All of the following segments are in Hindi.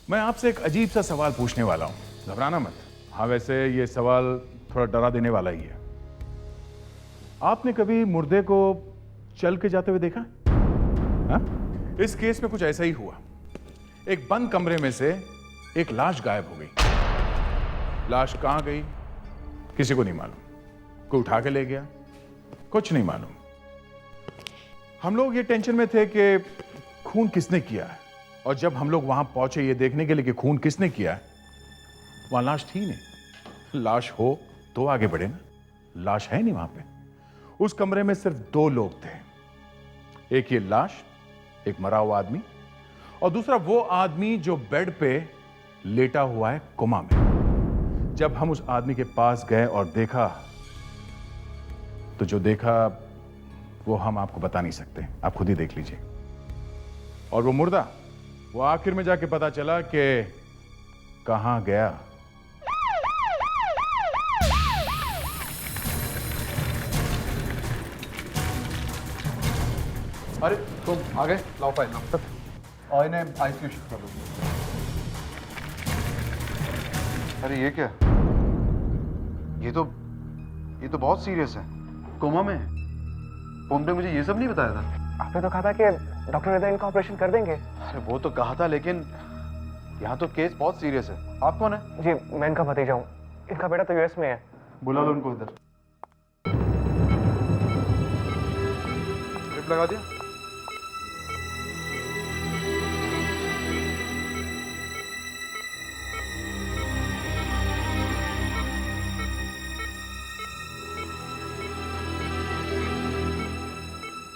मैं आपसे एक अजीब सा सवाल पूछने वाला हूं, घबराना मत। हाँ, वैसे ये सवाल थोड़ा डरा देने वाला ही है। आपने कभी मुर्दे को चल के जाते हुए देखा? हाँ? इस केस में कुछ ऐसा ही हुआ। एक बंद कमरे में से एक लाश गायब हो गई। लाश कहां गई किसी को नहीं मालूम। कोई उठा के ले गया, कुछ नहीं मालूम। हम लोग ये टेंशन में थे कि खून किसने किया है, और जब हम लोग वहां पहुंचे ये देखने के लिए कि खून किसने किया है, वहां लाश थी नहीं। लाश हो तो आगे बढ़े ना, लाश है नहीं वहां पे। उस कमरे में सिर्फ 2 लोग थे, एक ये लाश, एक मरा हुआ आदमी, और दूसरा वो आदमी जो बेड पे लेटा हुआ है कोमा में। जब हम उस आदमी के पास गए और देखा तो जो देखा वो हम आपको बता नहीं सकते, आप खुद ही देख लीजिए। और वो मुर्दा, वो आखिर में जाके पता चला कि कहां गया। अरे तुम आ गए, लाओ फाइल लाओ। और इन्हें आईसीयू शिफ्ट कर दो। अरे ये क्या? ये तो बहुत सीरियस है। कोमा में है। तुमने मुझे ये सब नहीं बताया था। आपने तो कहा था कि डॉक्टर हृदय इनका ऑपरेशन कर देंगे। अरे वो तो कहा था, लेकिन यहाँ तो केस बहुत सीरियस है। आप कौन है? जी, मैं इनका भतीजा हूँ। इनका बेटा तो यूएस में है। बुला लो उनको इधर। ड्रिप लगा दिया?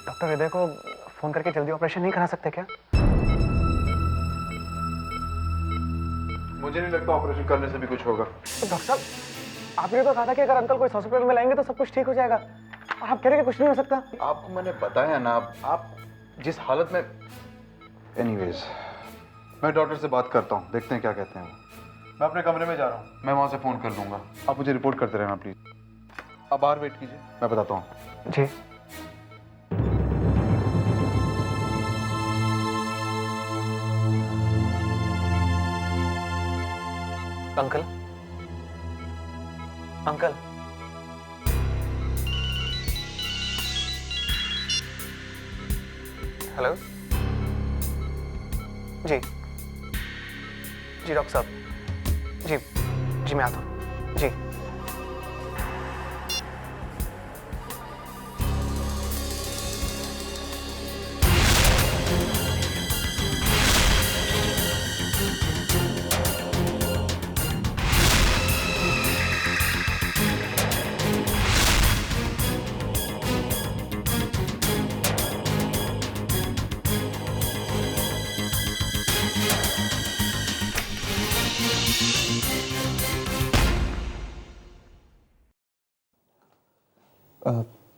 डॉक्टर हृदय को फोन करके जल्दी ऑपरेशन नहीं करा सकते क्या? मुझे नहीं लगता ऑपरेशन करने से भी कुछ होगा। तो डॉक्टर साहब, आपने तो कहा था कि अगर अंकल को इस हॉस्पिटल में लाएंगे तो सब कुछ ठीक हो जाएगा। और आप कह रहे हैं कि कुछ नहीं हो सकता। आपको मैंने बताया ना, आप जिस हालत में। एनीवेज, मैं डॉक्टर से बात करता हूँ, देखते हैं क्या कहते हैं वो। मैं अपने कमरे में जा रहा हूँ, मैं वहाँ से फ़ोन कर लूँगा। आप मुझे रिपोर्ट करते रहना प्लीज़। आप बाहर वेट कीजिए, मैं बताता हूँ। जी। Uncle, uncle, hello. जी जी डॉक्टर साहब, जी जी मैं आता हूँ। जी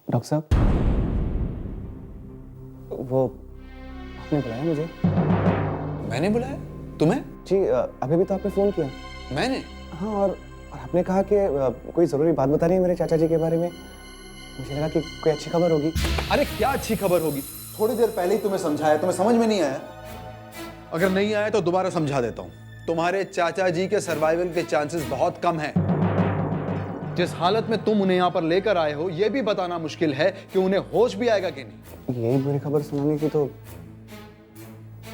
डॉक्टर साहब, वो आपने बुलाया मुझे? मैंने बुलाया तुम्हें? जी, अभी भी तो आपने फ़ोन किया। मैंने? हाँ, और आपने कहा कि कोई ज़रूरी बात बता रही है मेरे चाचा जी के बारे में। मुझे लगा कि कोई अच्छी खबर होगी। अरे क्या अच्छी खबर होगी? थोड़ी देर पहले ही तुम्हें समझाया, तुम्हें समझ में नहीं आया? अगर नहीं आया तो दोबारा समझा देता हूँ। तुम्हारे चाचा जी के सर्वाइवल के चांसेस बहुत कम हैं। जिस हालत में तुम उन्हें यहाँ पर लेकर आए हो, यह भी बताना मुश्किल है कि उन्हें होश भी आएगा कि नहीं। यही बुरी खबर सुनाने की तो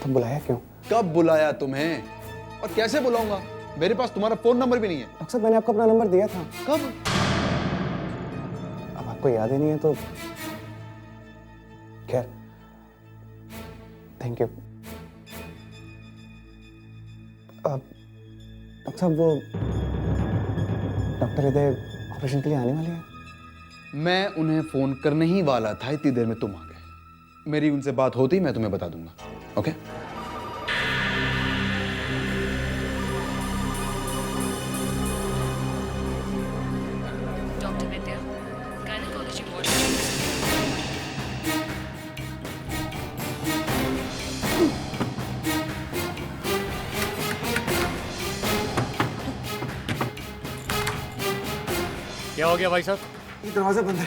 बुलाया क्यों? कब बुलाया तुम्हें और कैसे बुलाऊंगा? मेरे पास तुम्हारा फोन नंबर भी नहीं है। डॉक्टर साहब, मैंने आपको अपना नंबर दिया था। कब? अब आपको याद ही नहीं है तो खैर, थैंक यू। डॉक्टर साहब, वो डॉक्टर हृदय ऑपरेशन के लिए आने वाले हैं। मैं उन्हें फोन करने ही वाला था, इतनी देर में तुम आ गए। मेरी उनसे बात होती मैं तुम्हें बता दूंगा। ओके? डॉक्टर विद्या, गायनेकोलॉजी वार्ड। क्या हो गया भाई साहब? ये दरवाजा बंद है।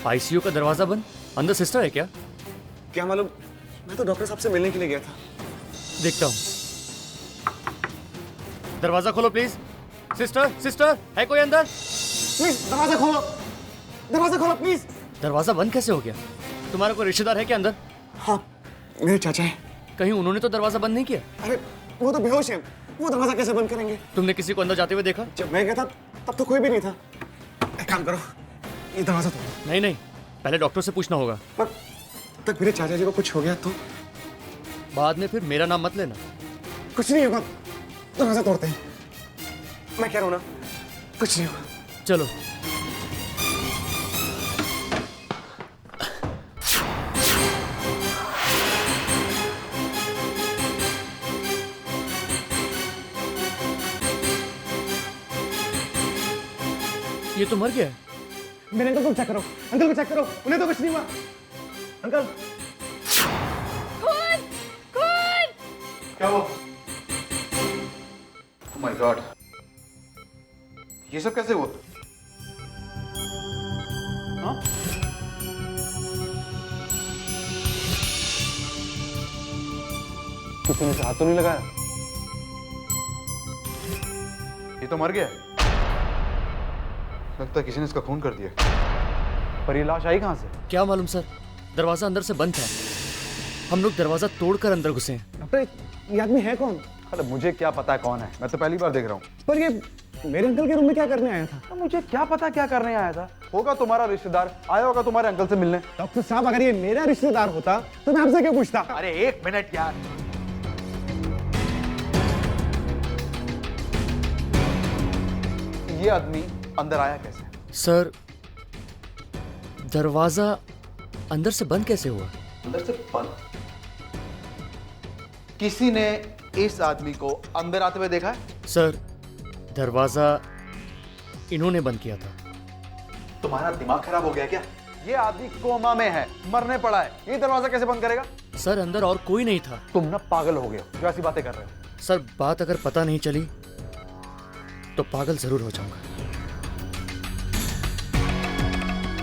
आईसीयू का दरवाजा बंद? अंदर सिस्टर है क्या? क्या मालूम, मैं तो डॉक्टर साहब से मिलने के लिए गया था। देखता हूँ। दरवाजा खोलो प्लीज। सिस्टर सिस्टर, है कोई अंदर? प्लीज दरवाजा खोलो, दरवाजा खोलो प्लीज। दरवाजा बंद कैसे हो गया? तुम्हारा कोई रिश्तेदार है क्या अंदर? हाँ, मेरे चाचा है। कहीं उन्होंने तो दरवाजा बंद नहीं किया? अरे वो तो बेहोश है, वो दरवाजा कैसे बंद करेंगे? तुमने किसी को अंदर जाते हुए देखा? जब मैं गया था तब तो कोई भी नहीं था। एक काम करो, ये दरवाजा तोड़ो। नहीं नहीं, पहले डॉक्टर से पूछना होगा। पर तब तक मेरे चाचा जी को कुछ हो गया तो? बाद में फिर मेरा नाम मत लेना। कुछ नहीं होगा, दरवाजा तोड़ते हैं। मैं कह रहा हूँ ना, कुछ नहीं होगा। चलो। ये तो मर गया है। मेरे अंकल को चेक करो, अंकल को चेक करो, उन्हें तो कुछ नहीं हुआ। अंकल क्या हुआ? Oh my God. ये सब कैसे हुआ? हाँ? किसी ने हाथ तो नहीं लगाया? ये तो मर गया। लगता है किसी ने इसका खून कर दिया। पर ये लाश आई कहाँ से? क्या मालूम सर, दरवाजा अंदर से बंद था। हम लोग दरवाजा तोड़कर अंदर घुसे हैं। डॉक्टर, ये आदमी है कौन? अरे मुझे क्या पता है कौन है, मैं तो पहली बार देख रहा हूँ। पर ये मेरे अंकल के रूम में क्या करने आया था? मुझे क्या पता क्या करने आया था। होगा तुम्हारा रिश्तेदार, आया होगा तुम्हारे अंकल से मिलने। डॉक्टर साहब, अगर ये मेरा रिश्तेदार होता तो मैं आपसे क्यों पूछता? अरे एक मिनट यार। ये आदमी अंदर आया कैसे? सर, दरवाजा अंदर से बंद कैसे हुआ? अंदर से बंद? किसी ने इस आदमी को अंदर आते हुए देखा है? सर, दरवाजा इन्होंने बंद किया था। तुम्हारा दिमाग खराब हो गया क्या? ये आदमी कोमा में है, मरने पड़ा है, ये दरवाजा कैसे बंद करेगा? सर, अंदर और कोई नहीं था। तुम ना पागल हो गए हो जो ऐसी बातें कर रहे हो। सर, बात अगर पता नहीं चली तो पागल जरूर हो जाऊंगा।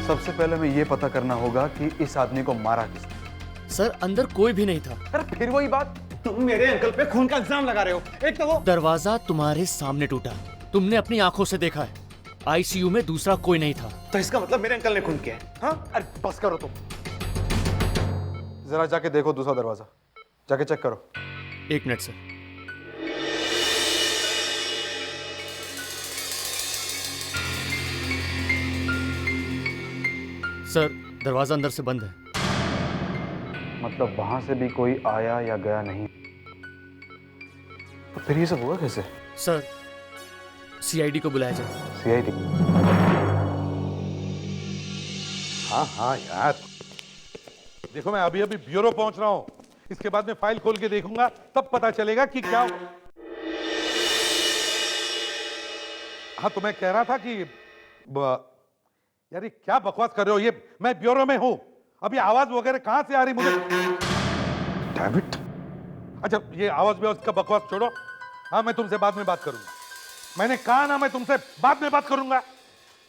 सबसे पहले हमें ये पता करना होगा कि इस आदमी को मारा किसने। सर, अंदर कोई भी नहीं था। अरे फिर वही बात, तुम मेरे अंकल पे खून का इल्जाम लगा रहे हो। एक तो वो दरवाजा तुम्हारे सामने टूटा, तुमने अपनी आंखों से देखा है। आईसीयू में दूसरा कोई नहीं था। तो इसका मतलब मेरे अंकल ने खून किया है? हाँ? अरे बस करो तुम। जरा जाके देखो दूसरा दरवाजा, जाके चेक करो। एक मिनट सर। सर, दरवाजा अंदर से बंद है। मतलब वहां से भी कोई आया या गया नहीं। तो फिर ये सब हुआ कैसे? सर, सीआईडी को बुलाया जाए। सीआईडी? हाँ हाँ यार, देखो मैं अभी अभी ब्यूरो पहुंच रहा हूं। इसके बाद में फाइल खोल के देखूंगा, तब पता चलेगा कि क्या। हाँ, तो मैं कह रहा था कि यार ये क्या बकवास कर रहे हो? ये मैं ब्यूरो में हूं, अभी आवाज वगैरह कहां से आ रही मुझे? Damn it. अच्छा, ये आवाज भी उसका बकवास छोड़ो। हाँ, मैं तुमसे बाद में बात करूंगा। मैंने कहा ना, मैं तुमसे बाद में बात करूंगा।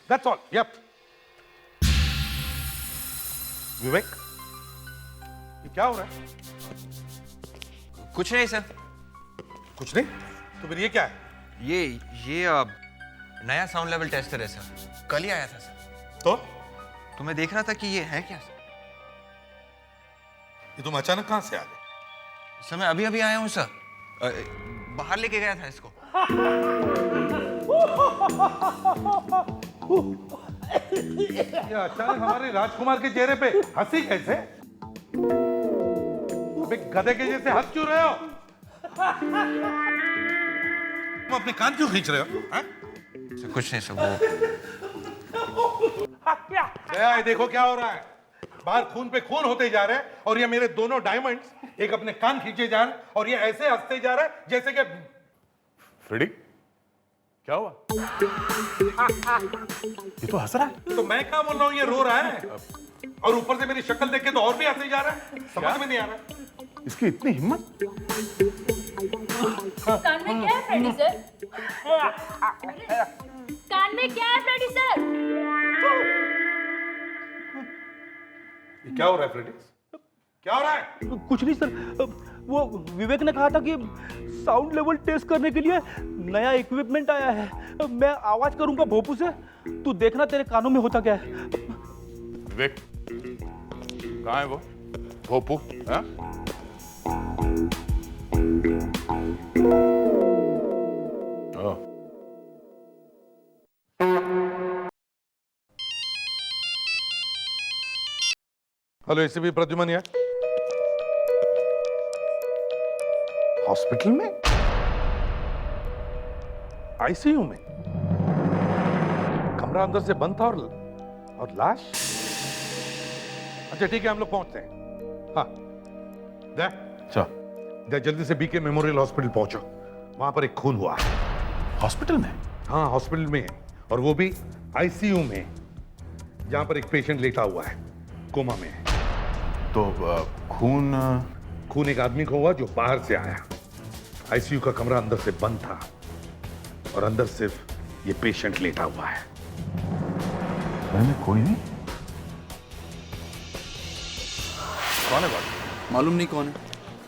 That's all. यप। विवेक, ये क्या हो रहा है? कुछ नहीं सर। कुछ नहीं? तो फिर ये क्या है? ये नया साउंड लेवल टेस्टर है सर, कल ही आया था सर। तो मैं देख रहा था कि ये है क्या सर। ये तुम अचानक कहां से आ गए? सर मैं अभी अभी आया हूँ सर, बाहर लेके गया था इसको। ये अचानक हमारे राजकुमार के चेहरे पे हंसी कैसे? अबे गधे के जैसे हंस क्यों रहे हो? तुम अपने कान क्यों खींच रहे हो? सर कुछ नहीं सर, दया, ये देखो क्या हो रहा है। बाहर खून पे खून होते जा रहे हैं और ये मेरे दोनों डायमंड्स एक अपने कान खींचे जा रहे हैं और ये ऐसे हंसते जा रहे हैं जैसे कि। फ्रेडी, क्या हुआ? ये तो हंस रहा है। तो मैं क्या बोल रहा हूँ, ये रो रहा है और ऊपर से मेरी शक्ल देख के तो और भी हंसे जा रहा है। समझ में नहीं आ रहा। इसकी इतनी हिम्मत। कान में क्या है फ्रेडी सर? कान में क्या है फ्रेडी सर? ये क्या हो रहा है फ्रेडी? क्या हो रहा है? कुछ नहीं सर, वो विवेक ने कहा था कि साउंड लेवल टेस्ट करने के लिए नया इक्विपमेंट आया है। मैं आवाज करूंगा भोपू से, तू देखना तेरे कानों में होता क्या है। विवेक कहाँ है वो भोपू? हाँ? ओह, हेलो एसीपी प्रद्युमन यार। हॉस्पिटल में आईसीयू में कमरा अंदर से बंद था और लाश। अच्छा ठीक है, हम लोग पहुंचते हैं। हाँ दे दे जल्दी से बीके मेमोरियल हॉस्पिटल पहुंचो, वहां पर एक खून हुआ है। हॉस्पिटल में? हाँ हॉस्पिटल में है, और वो भी आईसीयू में, जहां पर एक पेशेंट लेटा हुआ है, कोमा में है। तो खून एक आदमी को हुआ जो बाहर से आया। आईसीयू का कमरा अंदर से बंद था और अंदर सिर्फ ये पेशेंट लेटा हुआ है। में कोई नहीं? कौन है बात? मालूम नहीं कौन है,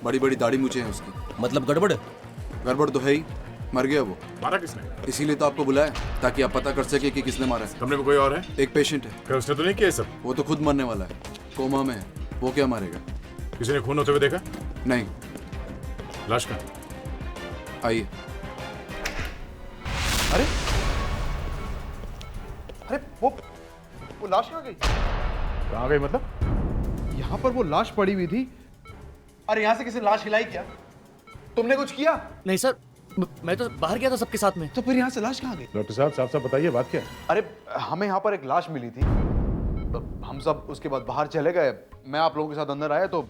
बड़ी बड़ी दाढ़ी मूछें हैं उसकी। मतलब गड़बड़? गड़बड़ तो है ही, मर गया वो। मारा किसने? इसीलिए तो आपको बुलाया, ताकि आप पता कर सके कि किसने मारा है। कमरे में कोई और है? एक पेशेंट है। क्या उसने तो नहीं किया सब? वो तो खुद मरने वाला है, कोमा में है, वो क्या मारेगा? किसी ने खून होते हुए देखा? नहीं। लाश का? आइए। अरे अरे वो लाश कहाँ गई? कहाँ गई मतलब? यहाँ पर वो लाश पड़ी हुई थी। अरे यहाँ से किसी लाश हिलाई क्या? तुमने कुछ किया? नहीं सर, मैं तो बाहर गया था सबके साथ में। तो फिर यहाँ से लाश कहाँ गई? डॉक्टर साहब साफ साफ बताइए बात क्या है? अरे हमें यहाँ पर एक लाश मिली थी, तो हम सब उसके बाद बाहर चले गए। मैं आप लोगों के साथ अंदर आया तो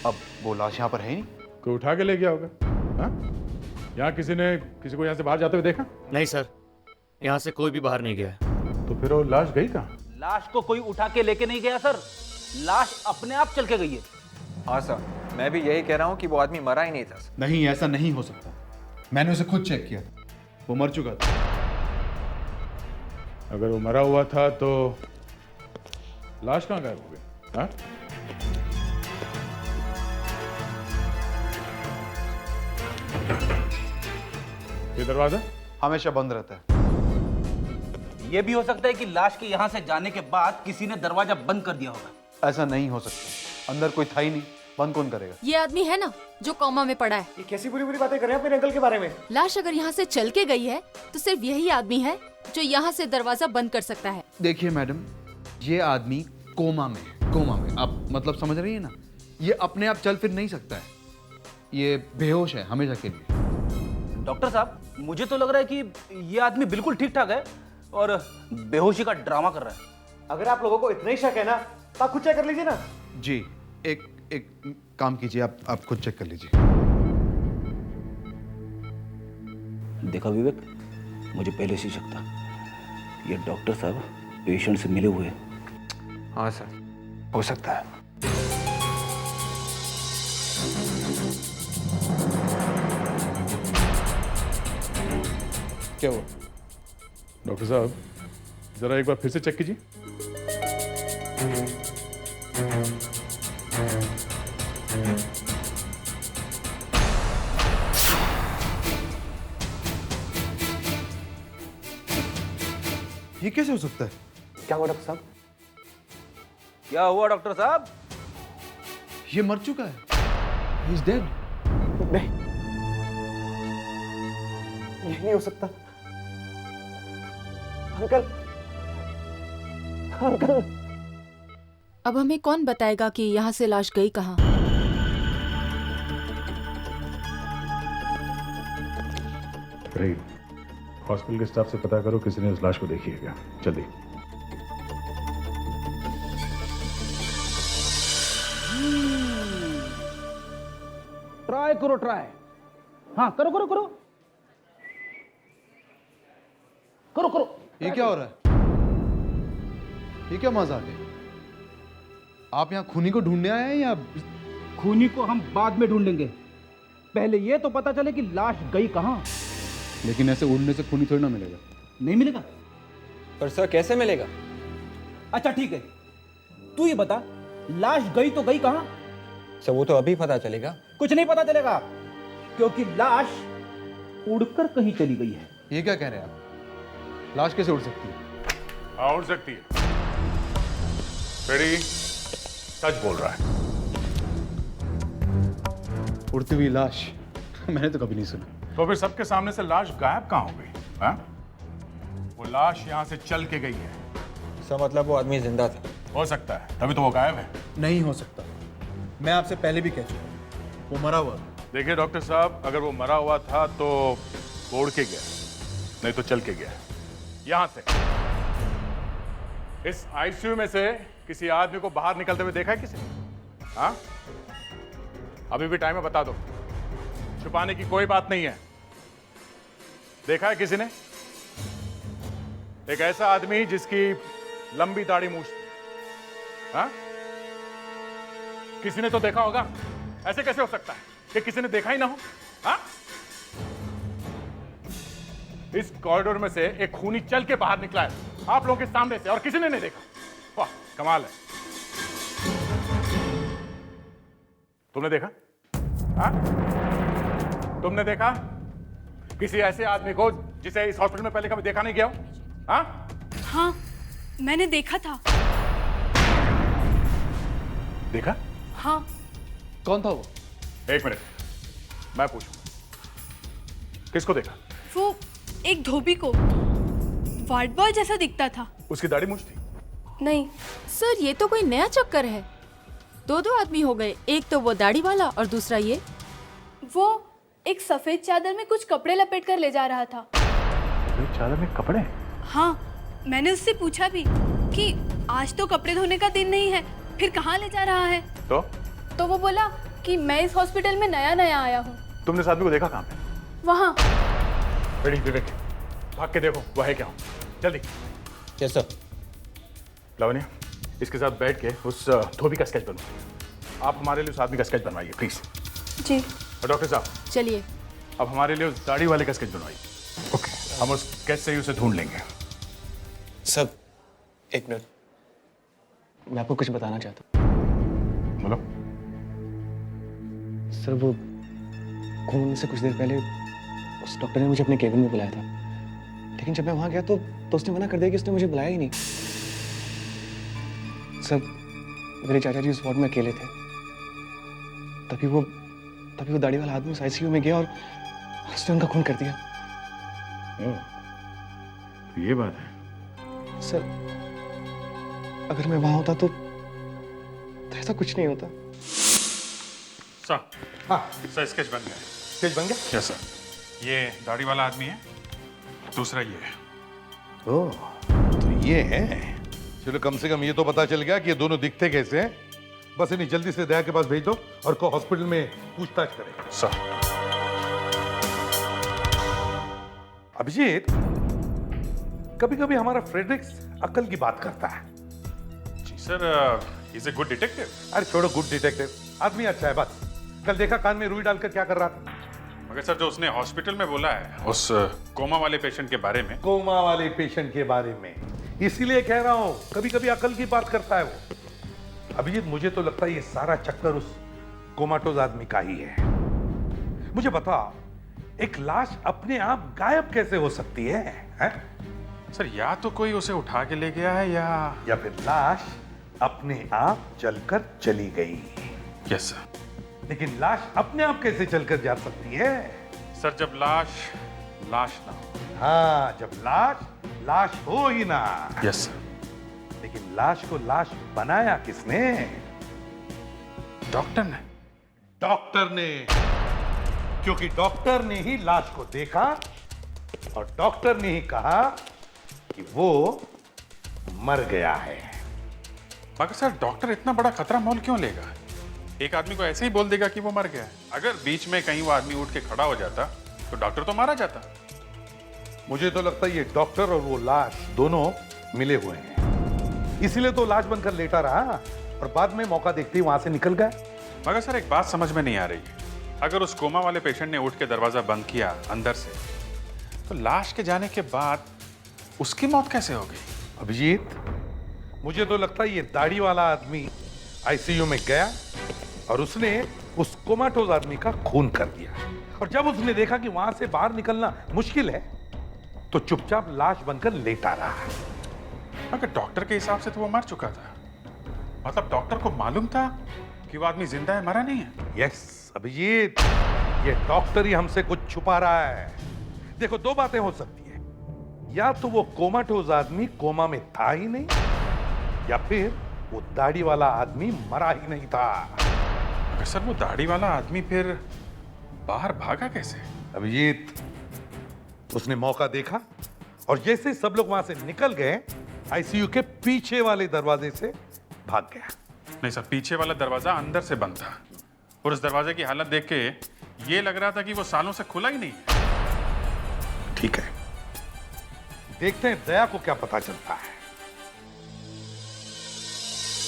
अब वो लाश यहाँ पर है ही नहीं। कोई उठा के ले गया होगा? हाँ? यहाँ किसी को यहाँ से बाहर जाते हुए देखा? नहीं सर, यहाँ से कोई भी बाहर नहीं गया। तो फिर वो लाश गई कहाँ? लाश को कोई उठा के लेके नहीं गया सर, लाश अपने आप चल के गई है। हाँ सर, मैं भी यही कह रहा हूँ कि वो आदमी मरा ही नहीं था। नहीं, ऐसा नहीं हो सकता। मैंने उसे खुद चेक किया था, वो मर चुका था। अगर वो मरा हुआ था तो लाश कहाँ गायब हो गई? हाँ? ये दरवाजा हमेशा बंद रहता है। ये भी हो सकता है कि लाश के यहाँ से जाने के बाद किसी ने दरवाजा बंद कर दिया होगा। ऐसा नहीं हो सकता, अंदर कोई था ही नहीं, बंद कौन करेगा? ये आदमी है ना जो कोमा में पड़ा है। ये कैसी बुरी बुरी बातें कर रहे हैं अपने अंकल के बारे में? लाश अगर यहाँ से चल के गई है तो सिर्फ यही आदमी है जो यहाँ से दरवाजा बंद कर सकता है। देखिए मैडम, ये आदमी कोमा में है। कोमा में, आप मतलब समझ रही है ना? ये अपने आप चल फिर नहीं सकता है, ये बेहोश है हमेशा के लिए। डॉक्टर साहब, मुझे तो लग रहा है कि ये आदमी बिल्कुल ठीक ठाक है और बेहोशी का ड्रामा कर रहा है। अगर आप लोगों को इतना ही शक है ना तो आप खुद चेक कर लीजिए ना। जी, एक काम कीजिए, आप खुद चेक कर लीजिए। देखा विवेक, मुझे पहले से शक था, ये डॉक्टर साहब पेशेंट से मिले हुए हैं। हाँ सर, हो सकता है। क्या हुआ? डॉक्टर साहब जरा एक बार फिर से चेक कीजिए। ये कैसे हो सकता है? क्या हुआ डॉक्टर साहब? क्या हुआ डॉक्टर साहब? ये मर चुका है। He is dead. नहीं, ये नहीं हो सकता। Uncle, uncle. अब हमें कौन बताएगा कि यहाँ से लाश गई कहाँ? रही हॉस्पिटल के स्टाफ से पता करो किसी ने उस लाश को देखी है क्या, जल्दी। ट्राई करो, ट्राई। हाँ, करो करो करो करो करो। ये क्या हो रहा है? ये क्या मजाक है? आप यहाँ खूनी को ढूंढने आए हैं या? खूनी को हम बाद में ढूंढेंगे, पहले ये तो पता चले कि लाश गई कहाँ। लेकिन ऐसे उड़ने से खूनी थोड़ी ना मिलेगा। नहीं मिलेगा? पर सर कैसे मिलेगा? अच्छा ठीक है, तू ये बता, लाश गई तो गई कहाँ? सर वो तो अभी पता चलेगा। कुछ नहीं पता चलेगा, क्योंकि लाश उड़कर कहीं चली गई है। ये क्या कह रहे हैं आप? लाश कैसे उड़ सकती है? हाँ उड़ सकती है। फ्रेडी सच बोल रहा है। उड़ती हुई लाश मैंने तो कभी नहीं सुना। तो फिर सबके सामने से लाश गायब कहाँ हो गई? हाँ? वो लाश यहाँ से चल के गई है। इसका मतलब वो आदमी जिंदा था। हो सकता है, तभी तो वो गायब है। नहीं हो सकता, मैं आपसे पहले भी कह चुका हूं, वो मरा हुआ था। देखिए डॉक्टर साहब, अगर वो मरा हुआ था तो वो उड़ के गया, नहीं तो चल के गया। यहां से इस आईसीयू में से किसी आदमी को बाहर निकलते हुए देखा है किसी ने? हाँ? अभी भी टाइम है, बता दो। छुपाने की कोई बात नहीं है। देखा है किसी ने? एक ऐसा आदमी जिसकी लंबी दाढ़ी मूंछ थी। हाँ? किसी ने तो देखा होगा। ऐसे कैसे हो सकता है कि किसी ने देखा ही ना हो? हाँ? इस कॉरिडोर में से एक खूनी चल के बाहर निकला है आप लोगों के सामने से, और किसी ने नहीं देखा। वाह, कमाल है। तुमने देखा? हाँ? तुमने देखा किसी ऐसे आदमी को जिसे इस हॉस्पिटल में पहले कभी देखा नहीं गया हो? हाँ? हाँ, मैंने देखा था। देखा? हाँ। कौन था वो? एक मिनट, मैं पूछूं। किसको देखा? वो एक धोबी को, वार्ड बॉय जैसा दिखता था। उसकी दाढ़ी मूंछ थी? नहीं। सर ये तो कोई नया चक्कर है। दो आदमी हो गए, एक तो वो दाढ़ी वाला और दूसरा ये। वो एक सफेद चादर में कुछ कपड़े लपेट कर ले जा रहा था। चादर में कपड़े? हाँ, मैंने उससे पूछा भी कि आज तो कपड़े धोने का दिन नहीं है, फिर कहाँ ले जा रहा है? तो वो बोला कि मैं इस हॉस्पिटल में नया आया हूँ। तुमने इस आदमी को देखा कहाँ पे? वहाँ। बड़ी विवेक, भाग के देखो वो है क्या। जल्दी। Yes sir. लावण्या, इसके साथ बैठ के उस धोबी का स्केच बनवाइए। आप हमारे लिए उस आदमी का स्केच बनवाइए प्लीज। जी। और डॉक्टर साहब, चलिए। अब हमारे लिए उस दाढ़ी वाले का स्केच बनवाइए। ओके, हम उस स्केच से ही उसे ढूंढ लेंगे। सब एक मिनट, मैं आपको कुछ बताना चाहता हूँ। बोलो। सर वो घूमने से कुछ देर पहले उस डॉक्टर ने मुझे अपने केबिन में बुलाया था, लेकिन जब मैं वहां गया तो उसने मना कर दिया कि उसने मुझे बुलाया ही नहीं। सर मेरे चाचा जी उस वार्ड में अकेले थे, तभी वो दाढ़ी वाला आदमी उस आईसीयू में गया और उसने उनका खून कर दिया। ये बात है। सर अगर मैं वहां होता तो ऐसा कुछ नहीं होता। सर, हाँ सर, स्केच बन गया। स्केच बन गया? Yes sir. ये दाढ़ी वाला आदमी है, दूसरा ये है। ओह, तो ये है। चलो कम से कम ये तो पता चल गया कि ये दोनों दिखते कैसे हैं। बस इन्हें जल्दी से दया के पास भेज दो और को हॉस्पिटल में पूछताछ करें। सर। अभिजीत, कभी कभी हमारा फ्रेडरिक्स अकल की बात करता है। जी sir, is a good detective. अरे छोड़ो गुड डिटेक्टिव, आदमी अच्छा है बस। कल देखा कान में रुई डालकर क्या कर रहा था? मगर सर, जो उसने हॉस्पिटल में बोला है उस कोमा वाले पेशेंट के बारे में। कोमा वाले पेशेंट के बारे में, इसीलिए कह रहा हूं कभी कभी अकल की बात करता है वो। अभिजीत, मुझे तो लगता है ये सारा चक्कर उस कोमाटोज आदमी का ही है। मुझे बता, एक लाश अपने आप गायब कैसे हो सकती है, हैं? सर, या तो कोई उसे उठा के ले गया है या फिर लाश अपने आप चलकर चली गई। Yes sir. लेकिन लाश अपने आप कैसे चलकर जा सकती है? सर, जब लाश ना हो। हाँ, जब लाश हो ही ना। Yes sir. लेकिन लाश को लाश बनाया किसने? डॉक्टर ने। डॉक्टर ने, क्योंकि डॉक्टर ने ही लाश को देखा और डॉक्टर ने ही कहा कि वो मर गया है। मगर सर, डॉक्टर इतना बड़ा खतरा मोल क्यों लेगा? एक आदमी को ऐसे ही बोल देगा कि वो मर गया है। अगर बीच में कहीं वो आदमी उठ के खड़ा हो जाता तो डॉक्टर तो मारा जाता। मुझे तो लगता है ये डॉक्टर और वो लाश दोनों मिले हुए हैं, इसीलिए तो लाश बनकर लेटा रहा और बाद में मौका देखते ही वहां से निकल गया। मगर सर, एक बात समझ में नहीं आ रही है। अगर उस कोमा वाले पेशेंट ने उठ के दरवाजा बंद किया अंदर से, तो लाश के जाने के बाद उसकी मौत कैसे हो गई? अभिजीत, मुझे तो लगता है ये दाढ़ी वाला आदमी आईसीयू में गया और उसने उस कोमाटोज आदमी का खून कर दिया। और जब उसने देखा कि वहां से बाहर निकलना मुश्किल है तो चुपचाप लाश बनकर लेटा रहा है। मगर डॉक्टर के हिसाब से तो वो मर चुका था। मतलब डॉक्टर को मालूम था कि वो आदमी जिंदा है, मरा नहीं है। यस अभिजीत, ये डॉक्टर ही हमसे कुछ छुपा रहा है। देखो, दो बातें हो सकती है, या तो वो कोमाटोज आदमी कोमा में था ही नहीं, या फिर वो दाढ़ी वाला आदमी मरा ही नहीं था। मगर सर, वो दाढ़ी वाला आदमी फिर बाहर भागा कैसे? अभिजीत, उसने मौका देखा और जैसे सब लोग वहां से निकल गए, आईसीयू के पीछे वाले दरवाजे से भाग गया। नहीं सर, पीछे वाला दरवाजा अंदर से बंद था और उस दरवाजे की हालत देख के ये लग रहा था कि वो सालों से खुला ही नहीं। ठीक है, देखते हैं दया को क्या पता चलता है।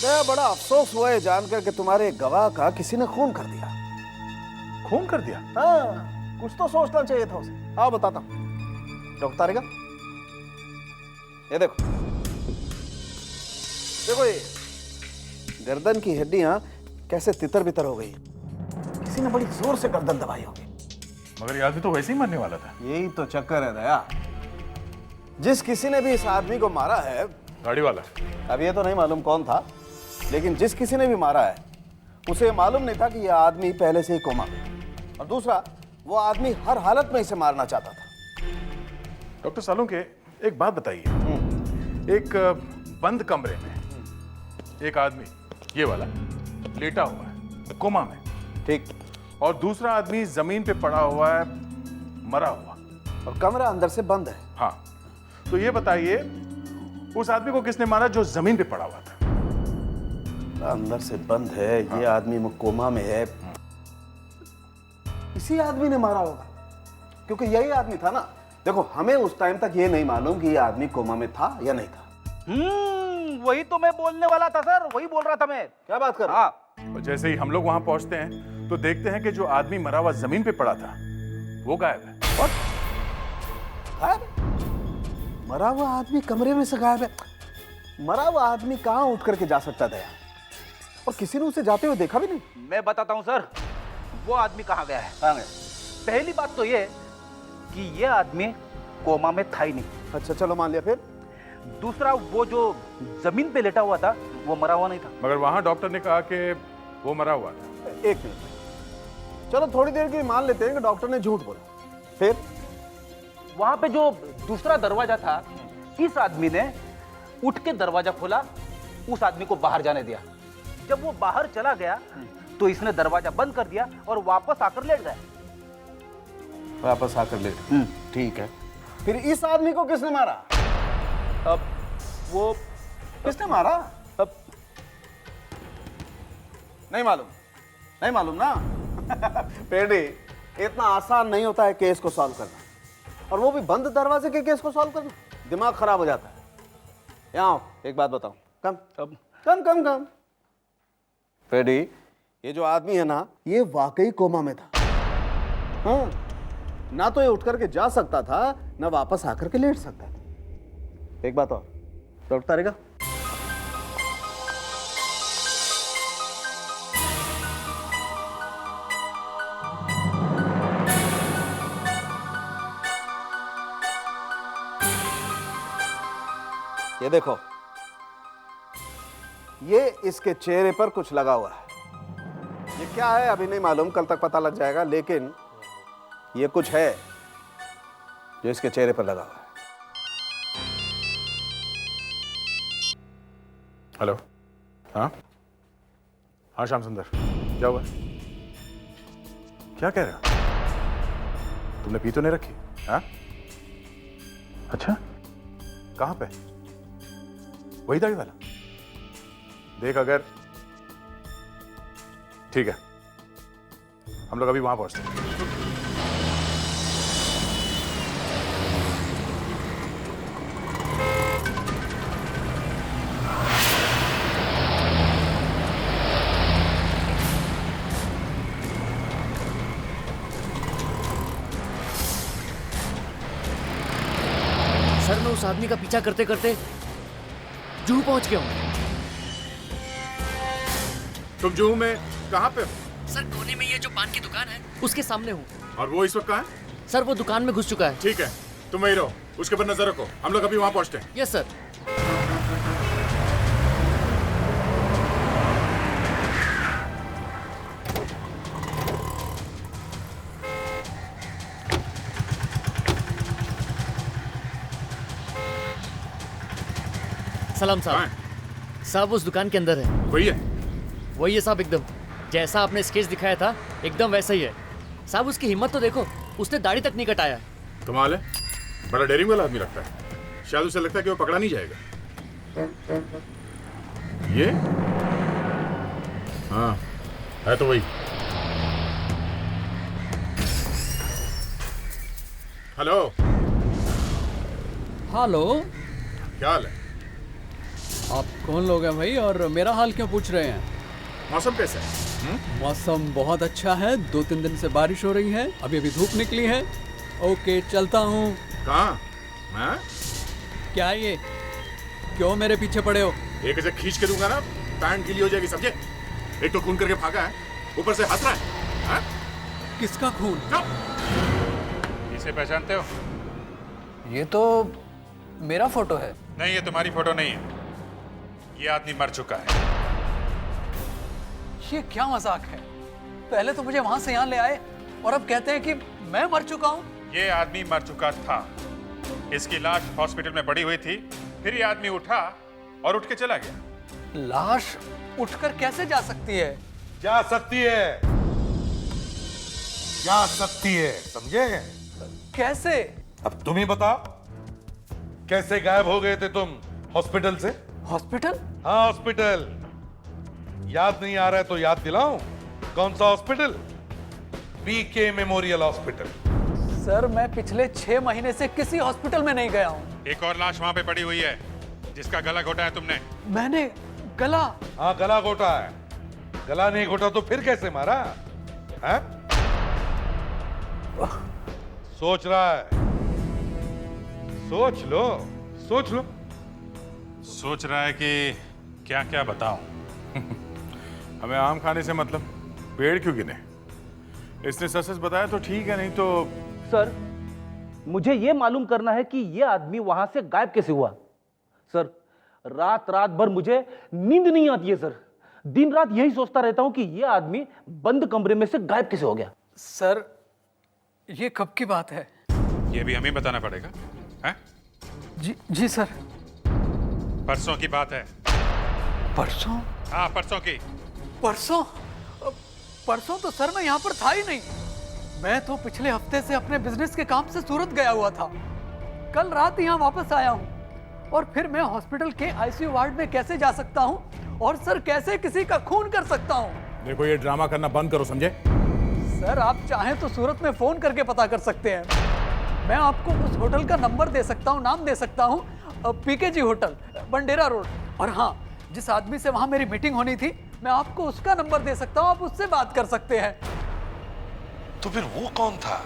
दया, बड़ा अफसोस हुआ है जानकर कि तुम्हारे गवाह का किसी ने खून कर दिया। खून कर दिया? हाँ, कुछ तो सोचना चाहिए था उसे। हाँ, बताता हूं। डॉक्टर तारेगा, ये देखो, देखो ये गर्दन की हड्डियां कैसे तितर बितर हो गई। किसी ने बड़ी जोर से गर्दन दबाई होगी। मगर ये आदमी तो वैसे ही मरने वाला था। यही तो चक्कर है दया। जिस किसी ने भी इस आदमी को मारा है, गाड़ी वाला, अब ये तो नहीं मालूम कौन था, लेकिन जिस किसी ने भी मारा है उसे मालूम नहीं था कि यह आदमी पहले से ही कोमा में। और दूसरा, वो आदमी हर हालत में इसे मारना चाहता था। डॉक्टर सालुंके, एक बात बताइए, एक बंद कमरे में एक आदमी, ये वाला, लेटा हुआ है कोमा में, ठीक, और दूसरा आदमी जमीन पे पड़ा हुआ है मरा हुआ, और कमरा अंदर से बंद है। हाँ, तो ये बताइए उस आदमी को किसने मारा जो जमीन पे पड़ा हुआ था? अंदर से बंद है, ये आदमी कोमा में है, इसी आदमी ने मारा होगा, क्योंकि यही आदमी था ना। देखो, हमें उस टाइम तक ये नहीं मालूम कि ये आदमी कोमा में था या नहीं था। वही तो मैं बोलने वाला था सर, वही बोल रहा था मैं। क्या बात कर? हाँ, और जैसे ही हम लोग वहां पहुंचते हैं तो देखते हैं कि जो आदमी मरा हुआ जमीन पे पड़ा था वो गायब है। गायब? मरा हुआ आदमी कमरे में से गायब है? मरा हुआ आदमी कहां उठ करके जा सकता था यार? और किसी ने उसे जाते हुए देखा भी नहीं। मैं बताता हूँ सर, वो आदमी कहाँ गया है। कहां गया? पहली बात तो ये कि ये आदमी कोमा में था ही नहीं। अच्छा, चलो मान लिया। फिर दूसरा, वो जो जमीन पे लेटा हुआ था वो मरा हुआ नहीं था। मगर वहां डॉक्टर ने कहा कि वो मरा हुआ था। एक मिनट, चलो थोड़ी देर के लिए मान लेते हैं कि डॉक्टर ने झूठ बोला। फिर वहां पे जो दूसरा दरवाजा था, इस आदमी ने उठ के दरवाजा खोला, उस आदमी को बाहर जाने दिया। जब वो बाहर चला गया तो इसने दरवाजा बंद कर दिया और वापस आकर लेट गया। वापस आकर लेट? ठीक है। फिर इस आदमी को किसने मारा? अब वो किसने मारा? अब नहीं मालूम? नहीं मालूम ना? पेडी, इतना आसान नहीं होता है केस को सॉल्व करना, और वो भी बंद दरवाजे के केस को सॉल्व करना। दिमाग खराब हो जाता है। यहाँ आओ, एक बात बताऊं। कम कम कम कम। पेडी, ये जो आदमी है ना, ये वाकई कोमा में था। हाँ, ना तो ये उठ करके जा सकता था, ना वापस आकर के लेट सकता था। एक बात और, डॉक्टर तारेगा, ये देखो, ये इसके चेहरे पर कुछ लगा हुआ है। ये क्या है अभी नहीं मालूम, कल तक पता लग जाएगा, लेकिन ये कुछ है जो इसके चेहरे पर लगा हुआ है। हेलो, हाँ हाँ, श्याम सुंदर, क्या हुआ? क्या कह रहे हो? तुमने पी तो नहीं रखी? हाँ, अच्छा, कहां पे? वही दाढ़ी वाला? देख, अगर ठीक है, हम लोग अभी वहां पहुंचते हैं। सर, मैं उस आदमी का पीछा करते करते जूहू पहुंच गया हूं। तुम जूहू में कहां पे हो? सर कोने में ये जो पान की दुकान है उसके सामने हूँ। और वो इस वक्त कहाँ है? सर वो दुकान में घुस चुका है। ठीक है, तुम वहीं रहो, उसके ऊपर नजर रखो, हम लोग अभी वहां पहुंचते हैं। Yes sir. सलाम साहब। साहब उस दुकान के अंदर है। वही है? वही है साहब, एकदम जैसा आपने स्केच दिखाया था एकदम वैसा ही है। साहब उसकी हिम्मत तो देखो, उसने दाढ़ी तक नहीं कटाया। कमाल है, बड़ा डेयरिंग वाला आदमी लगता है। शायद उसे लगता है कि वो पकड़ा नहीं जाएगा। ये हाँ है तो वही। हेलो। हेलो, क्या हाल है? आप कौन लोग हैं भाई, और मेरा हाल क्यों पूछ रहे हैं? मौसम कैसा है? मौसम बहुत अच्छा है, 2-3 दिन से बारिश हो रही है, अभी अभी धूप निकली है। ओके चलता हूँ। कहाँ? हाँ? क्या ये, क्यों मेरे पीछे पड़े हो? एक ऐसे खींच के दूंगा ना, पैंट गीली हो जाएगी समझे। एक तो खून करके भागा है, ऊपर से हंस रहा है। हाँ? किसका खून? इसे पहचानते हो? ये तो मेरा फोटो है। नहीं, ये तुम्हारी फोटो नहीं है, ये आदमी मर चुका है। ये क्या मजाक है? पहले तो मुझे वहां से यहाँ ले आए और अब कहते हैं कि मैं मर चुका हूँ। ये आदमी मर चुका था, इसकी लाश हॉस्पिटल में पड़ी हुई थी, फिर ये आदमी उठा और उठ के चला गया। लाश उठकर कैसे जा सकती है? जा सकती है, जा सकती है, समझे? कैसे? अब तुम ही बताओ, कैसे गायब हो गए थे तुम हॉस्पिटल से? हॉस्पिटल? हाँ हॉस्पिटल। याद नहीं आ रहा है तो याद दिलाऊं? कौन सा hospital? BK Memorial Hospital. Sir मैं पिछले 6 महीने से किसी हॉस्पिटल में नहीं गया हूँ। एक और लाश वहां पे पड़ी हुई है, जिसका गला घोटा है तुमने। मैंने गला? हाँ गला घोटा है। गला नहीं घोटा तो फिर कैसे मारा है? सोच रहा है? सोच लो, सोच लो। सोच रहा है कि क्या क्या बताऊं। हमें आम खाने से मतलब, पेड़ क्यों गिने? इसने सच सच बताया तो ठीक है, नहीं तो। सर मुझे यह मालूम करना है कि यह आदमी वहां से गायब कैसे हुआ। सर रात रात भर मुझे नींद नहीं आती है सर, दिन रात यही सोचता रहता हूं कि यह आदमी बंद कमरे में से गायब कैसे हो गया। सर ये कब की बात है? ये भी हमें बताना पड़ेगा है? जी सर। परसों की बात है। परसों? हाँ परसों की। परसों? परसों तो सर मैं यहाँ पर था ही नहीं। मैं तो पिछले हफ्ते से अपने बिजनेस के काम से सूरत गया हुआ था। कल रात यहाँ वापस आया हूँ और फिर मैं हॉस्पिटल के आईसीयू वार्ड में कैसे जा सकता हूँ और सर कैसे किसी का खून कर सकता हूँ? देखो ये ड्रामा करना बंद करो, समझे? सर आप चाहें तो सूरत में फोन करके पता कर सकते हैं। मैं आपको उस होटल का नंबर दे सकता हूँ, नाम दे सकता हूँ, पीकेजी होटल, बंडेरा रोड। और हाँ, जिस आदमी से वहां मेरी मीटिंग होनी थी मैं आपको उसका नंबर दे सकता हूँ, आप उससे बात कर सकते हैं। तो फिर वो कौन था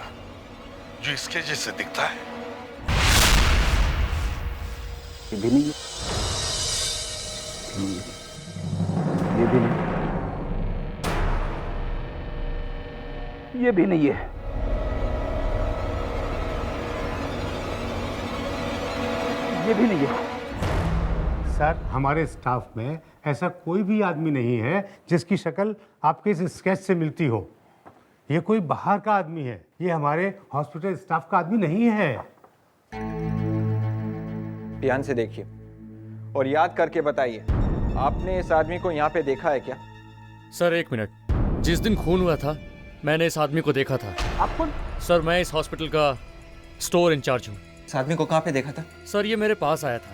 जो इसके जैसे दिखता है? ये भी नहीं, ये भी नहीं, ये भी नहीं है, ये भी नहीं है। सर हमारे स्टाफ में ऐसा कोई भी आदमी नहीं है जिसकी शक्ल आपके इस स्केच से मिलती हो। ये कोई बाहर का आदमी है, ये हमारे हॉस्पिटल स्टाफ का आदमी नहीं है। ध्यान से देखिए और याद करके बताइए, आपने इस आदमी को यहाँ पे देखा है क्या? सर 1 मिनट, जिस दिन खून हुआ था मैंने इस आदमी को देखा था। आप कौन? सर मैं इस हॉस्पिटल का स्टोर इंचार्ज हूँ। इस आदमी को कहाँ पे देखा था? सर ये मेरे पास आया था।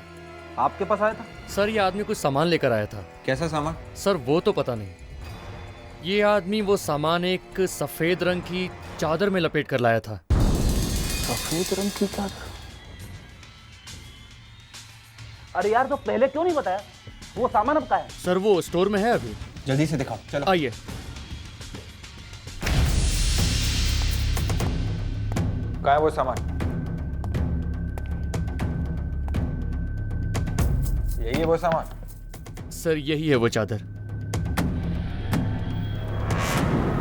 आपके पास आया था? सर ये आदमी कुछ सामान लेकर आया था। कैसा सामान? सर वो तो पता नहीं। ये आदमी वो सामान एक सफेद रंग की चादर में लपेट कर लाया था। सफेद रंग की चादर? अरे यार तो पहले क्यों नहीं बताया? वो सामान अब कहाँ है? सर वो स्टोर में है अभी। जल्दी से दिखाओ, चलो आइए। कहाँ है वो सामान? यही है वो सामान? सर यही है वो चादर।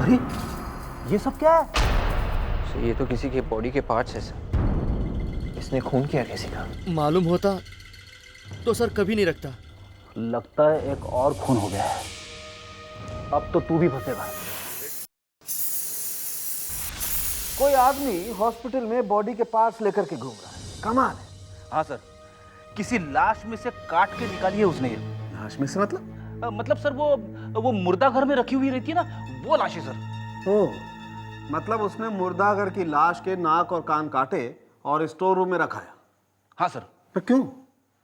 अरे ये सब क्या है? सर ये तो किसी के बॉडी के पार्ट्स है सर। इसने खून किया किसी का। मालूम होता तो सर कभी नहीं रखता। लगता है एक और खून हो गया है। अब तो तू भी फंसेगा। कोई आदमी हॉस्पिटल में बॉडी के पार्ट्स लेकर के घूम रहा है, कमाल है। हाँ सर, किसी लाश में से काट के निकाली है उसने। लाश में से मतलब? मतलब सर वो मुर्दा घर में रखी हुई रहती है ना, वो लाश है सर। ओह, मतलब उसने मुर्दागर की लाश के नाक और कान काटे और स्टोर रूम में रखाया। हाँ सर। पर क्यों?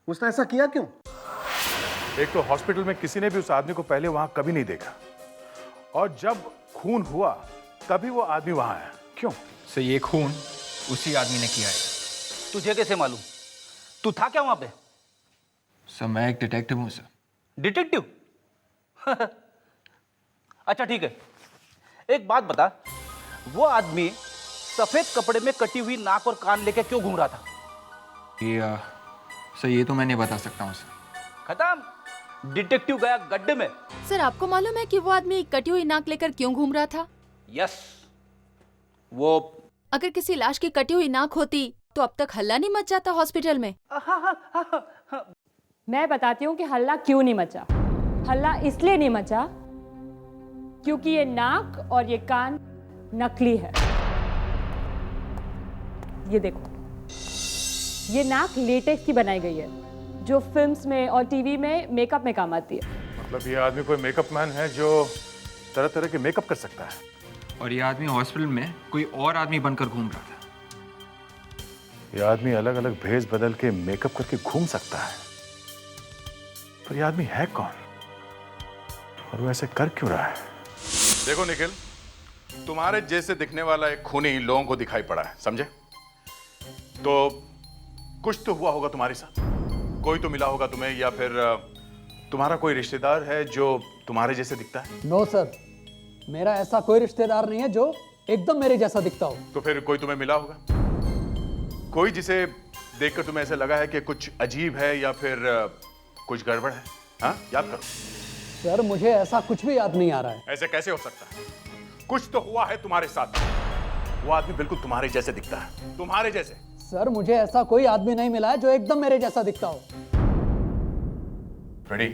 उसने ऐसा किया क्यों? एक तो हॉस्पिटल में किसी ने भी उस आदमी को पहले वहां कभी नहीं देखा, और जब खून हुआ तभी वो आदमी वहां आया। क्यों? सर ये खून उसी आदमी ने किया है। तुझे कैसे मालूम? तू था क्या वहां पे? सर मैं एक डिटेक्टिव हूँ सर। डिटेक्टिव? अच्छा ठीक है, एक बात बता, वो आदमी सफेद कपड़े में कटी हुई नाक और कान लेके क्यों घूम रहा था? ये सर ये तो मैं नहीं बता सकता हूँ सर। खत्म, डिटेक्टिव गया गड्ढे में। सर आपको मालूम है कि वो आदमी कटी हुई नाक लेकर क्यों घूम रहा था? यस, वो अगर किसी लाश की कटी हुई नाक होती तो अब तक हल्ला नहीं मच जाता हॉस्पिटल में। मैं बताती हूँ कि हल्ला क्यों नहीं मचा। हल्ला इसलिए नहीं मचा क्योंकि ये नाक और ये कान नकली है। ये देखो, ये नाक लेटेक्स की बनाई गई है जो फिल्म्स में और टीवी में मेकअप में काम आती है। मतलब ये आदमी कोई मेकअप मैन है जो तरह तरह के मेकअप कर सकता है। और ये आदमी हॉस्पिटल में कोई और आदमी बनकर घूम रहा था। ये आदमी अलग अलग भेष बदल के मेकअप करके घूम सकता है, पर ये आदमी है कौन और वो ऐसे कर क्यों रहा है? देखो निखिल, तुम्हारे जैसे दिखने वाला एक खूनी लोगों को दिखाई पड़ा है, समझे? तो कुछ तो हुआ होगा तुम्हारे साथ, कोई तो मिला होगा तुम्हें, या फिर तुम्हारा कोई रिश्तेदार है जो तुम्हारे जैसे दिखता है। नो सर, मेरा ऐसा कोई रिश्तेदार नहीं है जो एकदम मेरे जैसा दिखता हो। तो फिर कोई तुम्हें मिला होगा, कोई जिसे देखकर तुम्हें ऐसा लगा है कि कुछ अजीब है या फिर कुछ गड़बड़ है। हाँ, याद करो। सर मुझे ऐसा कुछ भी याद नहीं आ रहा है। ऐसे कैसे हो सकता है? कुछ तो हुआ है तुम्हारे साथ। वो आदमी बिल्कुल तुम्हारे जैसे दिखता है, तुम्हारे जैसे। सर मुझे ऐसा कोई आदमी नहीं मिला है जो एकदम मेरे जैसा दिखता हो। फ्रेडी,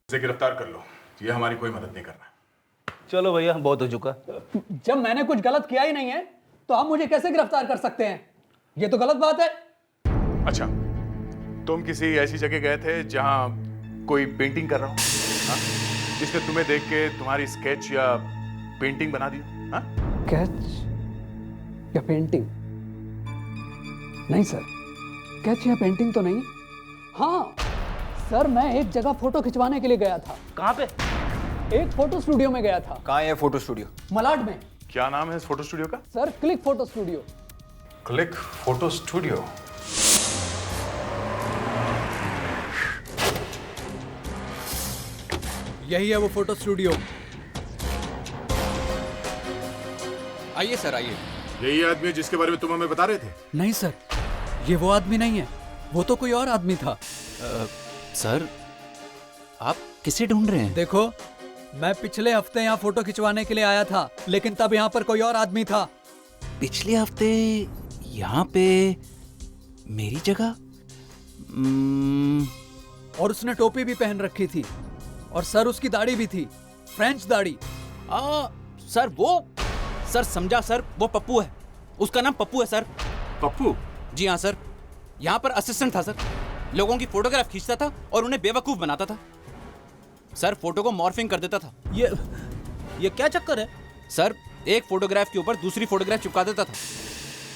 इसे गिरफ्तार कर लो, ये हमारी कोई मदद नहीं कर रहा। चलो भैया, बहुत हो चुका। जब मैंने कुछ गलत किया ही नहीं है तो आप मुझे कैसे गिरफ्तार कर सकते हैं? ये तो गलत बात है। अच्छा, तुम किसी ऐसी जगह गए थे जहां कोई पेंटिंग कर रहा हो, हाँ? जिसने तुम्हें देख के तुम्हारी स्केच या पेंटिंग बना दी? हाँ? स्केच या पेंटिंग? नहीं सर, स्केच या पेंटिंग तो नहीं। हाँ सर, मैं एक जगह फोटो खिंचवाने के लिए गया था। कहाँ पे? एक फोटो स्टूडियो में गया था। कहाँ है फोटो स्टूडियो? मलाड में। क्या नाम है इस फोटो स्टूडियो का? Sir click photo studio. Click photo studio. यही है वो फोटो स्टूडियो। आइए सर, आइए। यही आदमी है जिसके बारे में तुम हमें बता रहे थे? नहीं सर, ये वो आदमी नहीं है, वो तो कोई और आदमी था। सर आप किसे ढूंढ रहे हैं? देखो, मैं पिछले हफ्ते यहाँ फोटो खिंचवाने के लिए आया था, लेकिन तब यहाँ पर कोई और आदमी था। पिछले हफ्ते यहाँ पे मेरी जगह? और उसने टोपी भी पहन रखी थी, और सर उसकी दाढ़ी भी थी, फ्रेंच दाढ़ी। सर वो, सर समझा सर, वो पप्पू है, उसका नाम पप्पू है सर। पप्पू? जी हाँ सर, यहाँ पर असिस्टेंट था सर, लोगों की फोटोग्राफ खींचता था और उन्हें बेवकूफ बनाता था सर, फोटो को मॉर्फिंग कर देता था। ये क्या चक्कर है? सर एक फोटोग्राफ के ऊपर दूसरी फोटोग्राफ चिपका देता था।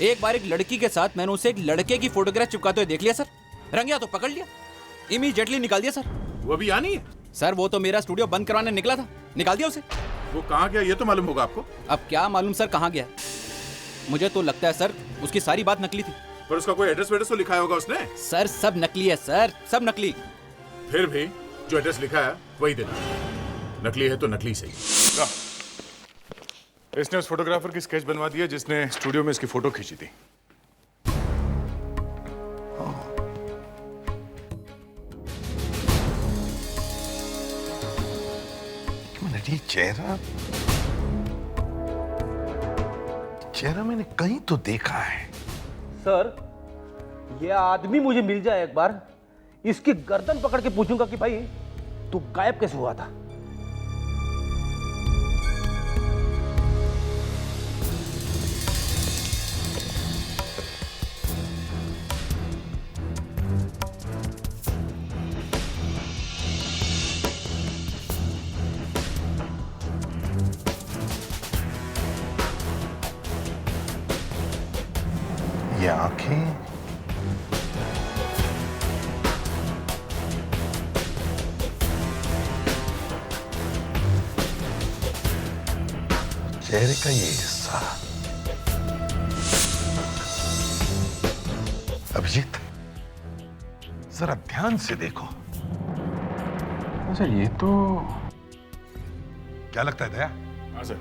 एक बार एक लड़की के साथ मैंने उसे एक लड़के की फोटोग्राफ चिपकाते हुए देख लिया सर, रंगिया तो पकड़ लिया, इमीडिएटली निकाल दिया सर। वो अभी यहाँ नहीं है? सर वो तो मेरा स्टूडियो बंद करवाने निकला था, निकाल दिया उसे। वो कहाँ गया ये तो मालूम होगा आपको? अब क्या मालूम सर कहाँ गया, मुझे तो लगता है सर उसकी सारी बात नकली थी। पर उसका कोई एड्रेस वेड्रेस तो लिखा होगा उसने? सर सब नकली है सर, सब नकली। फिर भी जो एड्रेस लिखा है वही देना, नकली है तो नकली सही। इसने उस फोटोग्राफर की स्केच बनवा दी है जिसने स्टूडियो में इसकी फोटो खींची थी। ब्लडी चेहरा, चेहरा मैंने कहीं तो देखा है। सर, ये आदमी मुझे मिल जाए एक बार, इसकी गर्दन पकड़ के पूछूंगा कि भाई तू गायब कैसे हुआ था। ये आंखें, चेहरे का ये हिस्सा। अभिजीत, जरा ध्यान से देखो। सर ये तो क्या लगता है दया? हाँ सर,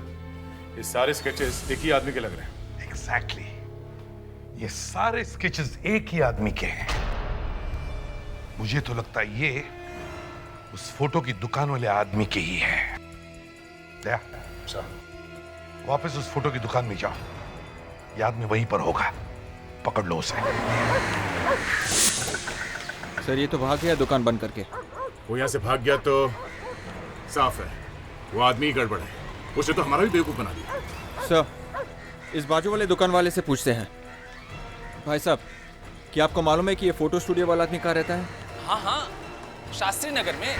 ये सारे स्केचेस एक ही आदमी के लग रहे हैं। एग्जैक्टली, ये सारे स्केचेस एक ही आदमी के हैं। मुझे तो लगता है ये उस फोटो की दुकान वाले आदमी के ही है। दया सर, वापस उस फोटो की दुकान में जाओ, ये आदमी वहीं पर होगा, पकड़ लो उसे। सर ये तो भाग गया दुकान बंद करके। वो यहाँ से भाग गया तो साफ है वो आदमी ही गड़बड़ है, उसे तो हमारा भी बेवकूफ बना दिया। सर इस बाजू वाले दुकान वाले से पूछते हैं। भाई साहब, क्या आपको मालूम है कि ये फोटो स्टूडियो वाला आदमी कहाँ रहता है? हाँ हाँ, शास्त्री नगर में।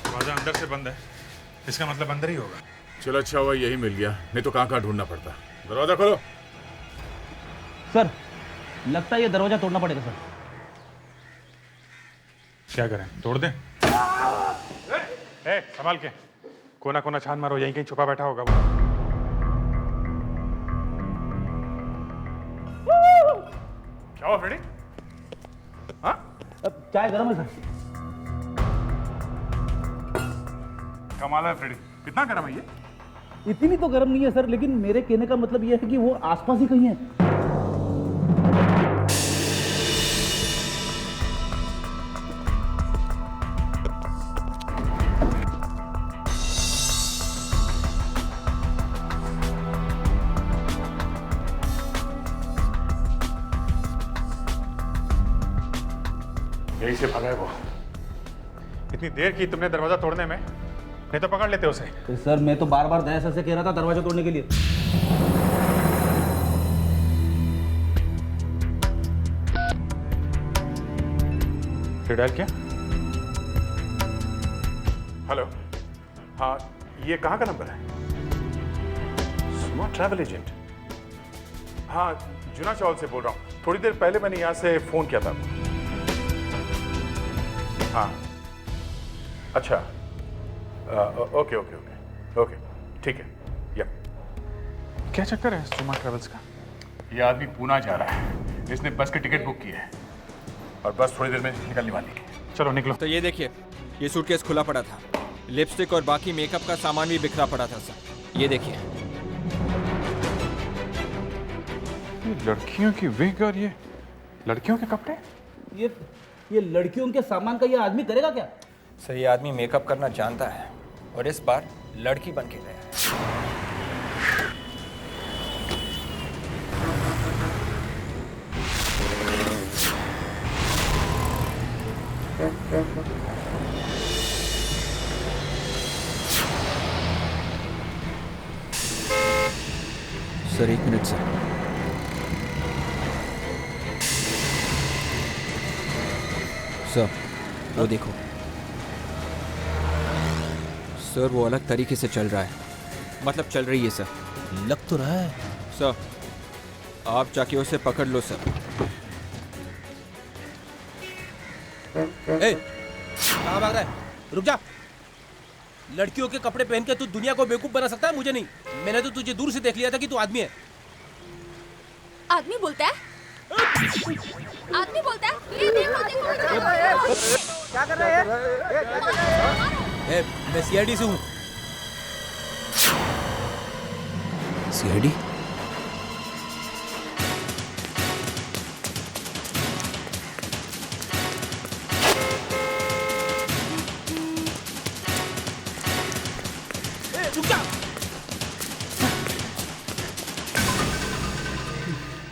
दरवाजा अंदर से बंद है, इसका मतलब अंदर ही होगा। चलो अच्छा हुआ यही मिल गया, नहीं तो कहाँ कहाँ ढूंढना पड़ता। दरवाजा खोलो। सर, लगता है ये दरवाजा तोड़ना पड़ेगा सर। क्या करें, तोड़ दें? ए, संभाल के, कोना कोना छान मारो, यहीं कहीं छुपा बैठा होगा वो। क्या हुआ फ्रेडी? हाँ? चाय गर्म है सर। कमाल है फ्रेडी, कितना गर्म है ये? इतनी तो गर्म नहीं है सर, लेकिन मेरे कहने का मतलब ये है कि वो आसपास ही कहीं है। यही से भागा है वो। इतनी देर की तुमने दरवाजा तोड़ने में, नहीं तो पकड़ लेते उसे। तो सर मैं तो बार बार दया सर से कह रहा था दरवाजा तोड़ने के लिए। फिर डायल किया? हेलो, हाँ ये कहाँ का नंबर है? Smart travel agent. हाँ जुना चौल से बोल रहा हूँ, थोड़ी देर पहले मैंने यहाँ से फोन किया था। हाँ अच्छा, ओके ओके ओके ओके ठीक है। या क्या चक्कर है सुमा ट्रेवल्स का? ये आदमी पूना जा रहा है, इसने बस की टिकट बुक की है और बस थोड़ी देर में निकलने वाली है। चलो निकलो। तो ये देखिए, ये सूटकेस खुला पड़ा था, लिपस्टिक और बाकी मेकअप का सामान भी बिखरा पड़ा था सर। ये देखिए, लड़कियों की विग और ये लड़कियों के कपड़े। ये लड़कियों के सामान का ये आदमी करेगा क्या? सर ये आदमी मेकअप करना जानता है और इस बार लड़की बन के गया है। Sir 1 minute sir. सर वो देखो सर, वो अलग तरीके से चल रहा है, मतलब चल रही है सर। लग तो रहा है सर, आप जाके उसे पकड़ लो सर। ए, कहाँ भाग रहा है? रुक जा। लड़कियों के कपड़े पहन के तू दुनिया को बेवकूफ बना सकता है, मुझे नहीं। मैंने तो तुझे दूर से देख लिया था कि तू आदमी है। आदमी बोलता है? आदमी बोलता है? ये देखो देखो। क्या कर रहे हैं? मैं सीआईडी से हूँ। सीआईडी?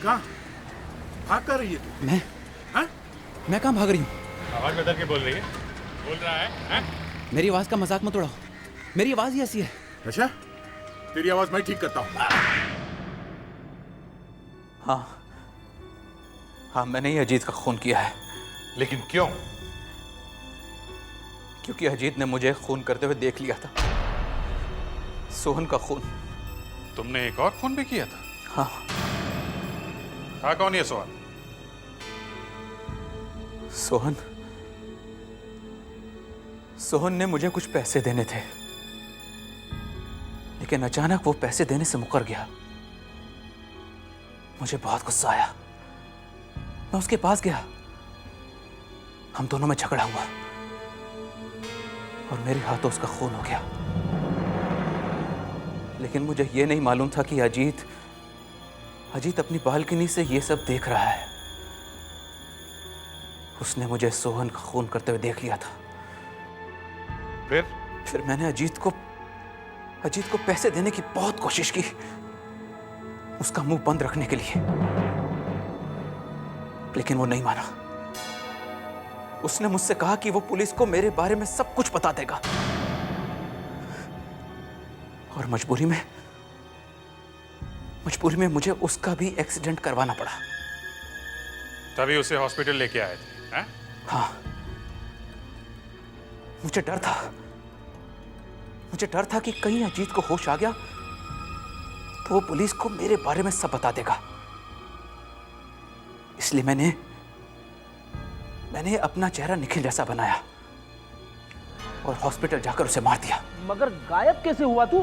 कहाँ भाग कर रही है तू? मैं कहाँ भाग रही हूँ? आवाज बदल के बोल रही है। बोल रहा है, हैं? मेरी आवाज का मजाक मत उड़ाओ, मेरी आवाज ही ऐसी है। अच्छा, तेरी आवाज मैं ठीक करता हूँ। हाँ, मैंने ही अजीत का खून किया है। लेकिन क्यों? क्योंकि अजीत ने मुझे खून करते हुए देख लिया था। सोहन का खून। तुमने एक और खून भी किया था? हाँ। था कौन ये सोहन? सोहन ने मुझे कुछ पैसे देने थे, लेकिन अचानक वो पैसे देने से मुकर गया। मुझे बहुत गुस्सा आया, मैं उसके पास गया। हम दोनों में झगड़ा हुआ और मेरे हाथों उसका खून हो गया। लेकिन मुझे ये नहीं मालूम था कि अजीत अपनी बालकनी से ये सब देख रहा है। उसने मुझे सोहन का खून करते हुए देख लिया था। फिर मैंने अजीत को पैसे देने की बहुत कोशिश की, उसका मुंह बंद रखने के लिए, लेकिन वो नहीं माना। उसने मुझसे कहा कि वो पुलिस को मेरे बारे में सब कुछ बता देगा, और मजबूरी में मुझे उसका भी एक्सीडेंट करवाना पड़ा। तभी उसे हॉस्पिटल लेके आए थे, हैं? हाँ, मुझे डर था कि कहीं अजीत को होश आ गया तो वो पुलिस को मेरे बारे में सब बता देगा। इसलिए मैंने अपना चेहरा निखिल जैसा बनाया और हॉस्पिटल जाकर उसे मार दिया। मगर गायब कैसे हुआ तू?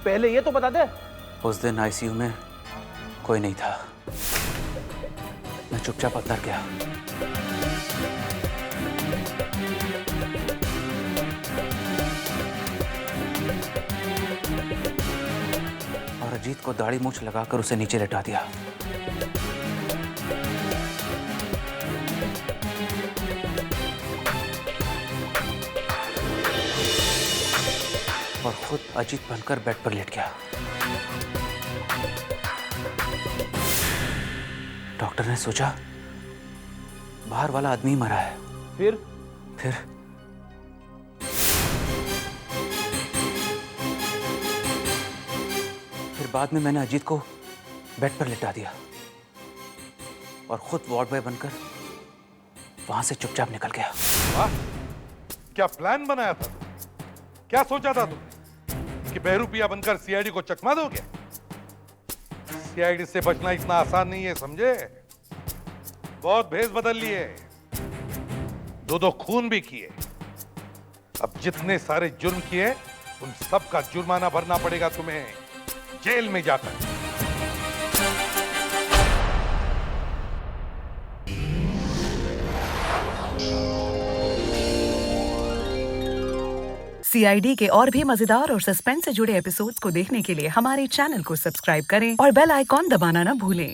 पहले ये तो बता दे। उस दिन आईसीयू में कोई नहीं था, मैं चुपचाप अंदर गया। और अजीत को दाढ़ी मूंछ लगाकर उसे नीचे लेटा दिया। और खुद अजीत बनकर बेड पर लेट गया। डॉक्टर ने सोचा बाहर वाला आदमी मरा है। फिर बाद में मैंने अजीत को बेड पर लिटा दिया और खुद वार्ड बॉय बनकर वहां से चुपचाप निकल गया। वाह, क्या प्लान बनाया था? क्या सोचा था तुम कि बहरूपिया बनकर सीआईडी को चकमा दोगे? सीआईडी से बचना इतना आसान नहीं है, समझे? बहुत भेष बदल लिए, दो खून भी किए। अब जितने सारे जुर्म किए उन सब का जुर्माना भरना पड़ेगा तुम्हें, जेल में जाकर। सीआईडी के और भी मजेदार और सस्पेंस से जुड़े एपिसोड्स को देखने के लिए हमारे चैनल को सब्सक्राइब करें और बेल आइकॉन दबाना ना भूलें।